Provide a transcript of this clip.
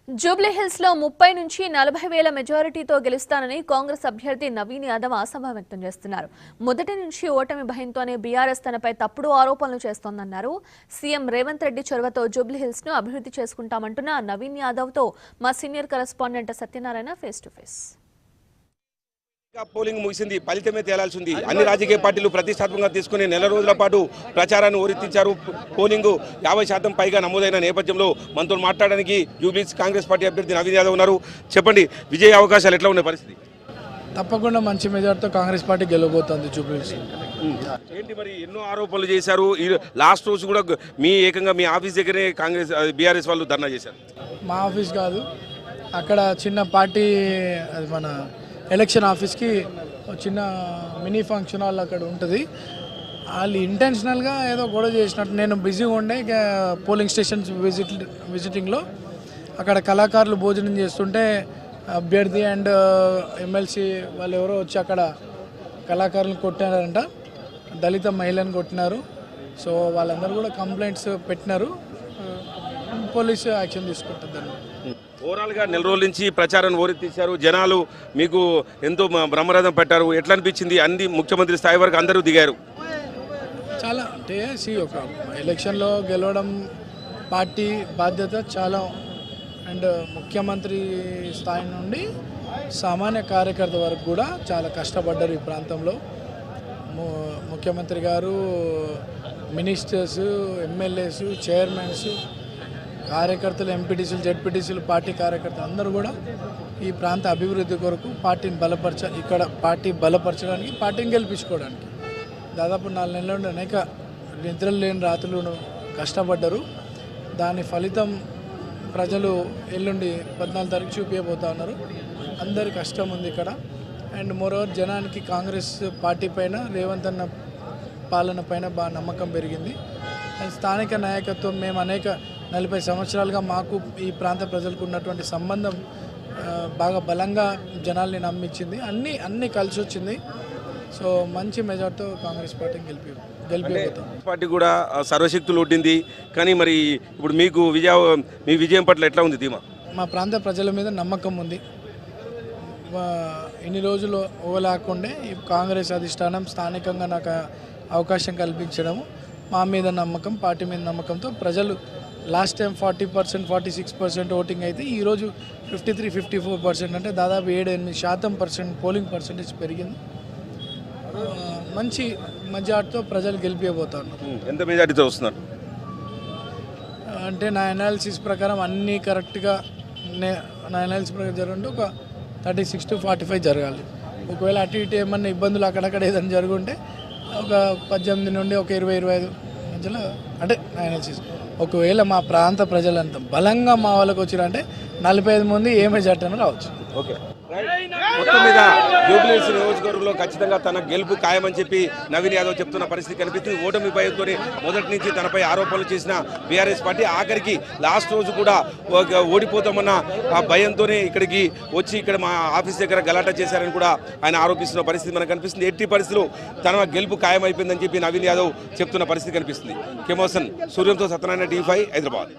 Jubilee hills లో 30 నుంచి 40 వేల మెజారిటీతో గెలుస్తానని కాంగ్రెస్ అభ్యర్థి నవీన్ యాదవ్ ఆశాభావం వ్యక్తం చేస్తున్నారు. మొదటి నుంచి ఓటమి భయంతోనే బీఆర్ఎస్ తనపై తప్పుడు ఆరోపణలు చేస్తోందన్నారు. సీఎం రేవంత్ రెడ్డి చొరవతో జూబ్లీ హిల్స్ ను అభివృద్ధి చేసుకుంటామంటున్న నవీన్ యాదవ్ తో మా senior correspondent Satyanarayana face to face. Polling ముగిసింది, ఫలితమే తేలాల్సింది. అన్ని రాజకీయ పార్టీలు ప్రతిష్టాత్మకంగా తీసుకుని నెల రోజుల పాటు ప్రచారాన్ని ఓరెత్తించారు. పోలింగ్ 50% పైగా నమోదైన నేపథ్యంలో మనతో మాట్లాడడానికి జూబ్లీహిల్స్ కాంగ్రెస్ పార్టీ అభ్యర్థి నవీన్ యాదవ్ ఉన్నారు. చెప్పండి, విజయ అవకాశాలు ఎట్లా ఉన్నాయి పరిస్థితి? తప్పకుండా మంచి మెజార్టీతో కాంగ్రెస్ పార్టీ గెలవబోతోంది జూబ్లీహిల్స్. ఏంటి మరి ఎన్నో ఆరోపణలు చేశారు. లాస్ట్ రోజు కూడా ఏకంగా మీ ఆఫీస్ దగ్గరే కాంగ్రెస్ బీఆర్ఎస్ వాళ్ళు ధర్నా చేశారు. మా ఆఫీస్ కాదు, అక్కడ చిన్న పార్టీ, అది మన ఎలక్షన్ ఆఫీస్కి చిన్న మినీ ఫంక్షన్ హాల్ అక్కడ ఉంటుంది. వాళ్ళు ఇంటెన్షనల్గా ఏదో గొడవ చేసినట్టు. నేను బిజీగా ఉండే పోలింగ్ స్టేషన్స్ విజిటింగ్లో అక్కడ కళాకారులు భోజనం చేస్తుంటే అభ్యర్థి అండ్ ఎమ్మెల్సీ వాళ్ళు ఎవరో వచ్చి అక్కడ కళాకారులను కొట్టినారంట, దళిత మహిళను కొట్టినారు. సో వాళ్ళందరూ కూడా కంప్లైంట్స్ పెట్టినారు. పోలీసు యాక్షన్ తీసుకుంటుంది దాన్ని. ఓవరాల్గా నెల రోజుల నుంచి ప్రచారాన్ని ఓరెత్తించారు. జనాలు మీకు ఎంతో బ్రహ్మరథం పెట్టారు. ఎట్లా అనిపించింది? అన్ని ముఖ్యమంత్రి స్థాయి వరకు అందరూ దిగారు. చాలా అంటే ఒక ఎలక్షన్లో గెలవడం పార్టీ బాధ్యత చాలా. అండ్ ముఖ్యమంత్రి స్థాయి నుండి సామాన్య కార్యకర్త వరకు కూడా చాలా కష్టపడ్డారు ఈ ప్రాంతంలో. ముఖ్యమంత్రి గారు, మినిస్టర్స్, ఎమ్మెల్యేస్, చైర్మన్స్, కార్యకర్తలు, ఎంపీటీసీలు, జెడ్పీటీసీలు, పార్టీ కార్యకర్తలు అందరూ కూడా ఈ ప్రాంత అభివృద్ధి కొరకు పార్టీని ఇక్కడ పార్టీ బలపరచడానికి, పార్టీని గెలిపించుకోవడానికి దాదాపు 4 నెలల నుండి అనేక నిద్రలు లేని రాత్రులు కష్టపడ్డారు. దాని ఫలితం ప్రజలు ఎల్లుండి 14 తారీఖు చూపించబోతా ఉన్నారు. అందరి కష్టం ఉంది ఇక్కడ. అండ్ మోరోవర్ జనానికి కాంగ్రెస్ పార్టీ పైన, రేవంత్ అన్న పాలన పైన బాగా నమ్మకం పెరిగింది. అండ్ స్థానిక నాయకత్వం, మేము 40 సంవత్సరాలుగా మాకు ఈ ప్రాంత ప్రజలకు ఉన్నటువంటి సంబంధం బాగా బలంగా జనాల్ని నమ్మించింది. అన్నీ కలిసి వచ్చింది. సో మంచి మెజార్టీతో కాంగ్రెస్ పార్టీని గెలిపిపోతాం. పార్టీ కూడా సర్వశక్తులు ఒడ్డింది. కానీ మరి ఇప్పుడు మీకు మీ విజయం పట్ల ఎట్లా ఉంది ధీమా? మా ప్రాంత ప్రజల మీద నమ్మకం ఉంది. ఇన్ని రోజులు ఓలాకుండే ఈ కాంగ్రెస్ అధిష్టానం స్థానికంగా నాకు అవకాశం కల్పించడము, మా మీద నమ్మకం, పార్టీ మీద నమ్మకంతో ప్రజలు లాస్ట్ టైం 40%, 46% ఓటింగ్ అయితే ఈరోజు 53, 54% అంటే దాదాపు 7-8% పోలింగ్ పర్సెంటేజ్ పెరిగింది. మంచి మెజార్టీతో ప్రజలు గెలిపిపోతారు. ఎంత మెజార్టీతో వస్తున్నారు అంటే నా అనాలిసిస్ ప్రకారం అన్నీ కరెక్ట్గా నా అనాలిసిస్ ప్రకారం జరుగుంటే ఒక 36 to 45 జరగాలి. ఒకవేళ అటు ఇటు ఏమన్నా ఇబ్బందులు అక్కడక్కడ ఏదైనా జరుగుంటే ఒక 18 నుండి ఒక 20-25 మధ్యలో అంటే నా అనాలిసిస్. ఒకవేళ మా ప్రాంత ప్రజలంతా బలంగా మా వాళ్ళకి వచ్చిరంటే 45 మంది ఏ మెజార్టీ అయినా రావచ్చు. ఓకే, మొత్తం మీద జూబ్లీహిల్స్ నియోజకవర్గంలో ఖచ్చితంగా తన గెలుపు ఖాయమని చెప్పి నవీన్ యాదవ్ చెప్తున్న పరిస్థితి కనిపిస్తుంది. ఓటమి భయంతోనే మొదటి నుంచి తనపై ఆరోపణలు చేసిన బీఆర్ఎస్ పార్టీ ఆఖరికి లాస్ట్ రోజు కూడా ఓడిపోతామన్న భయంతోనే ఇక్కడికి వచ్చి ఇక్కడ మా ఆఫీస్ దగ్గర గలాటా చేశారని కూడా ఆయన ఆరోపిస్తున్న పరిస్థితి మనకు కనిపిస్తుంది. ఎట్టి పరిస్థితులు తన గెలుపు ఖాయమైపోయిందని చెప్పి నవీన్ యాదవ్ చెప్తున్న పరిస్థితి కనిపిస్తుంది. కెమోసన్ సూర్యంతో సత్యనారాయణ, T5 హైదరాబాద్.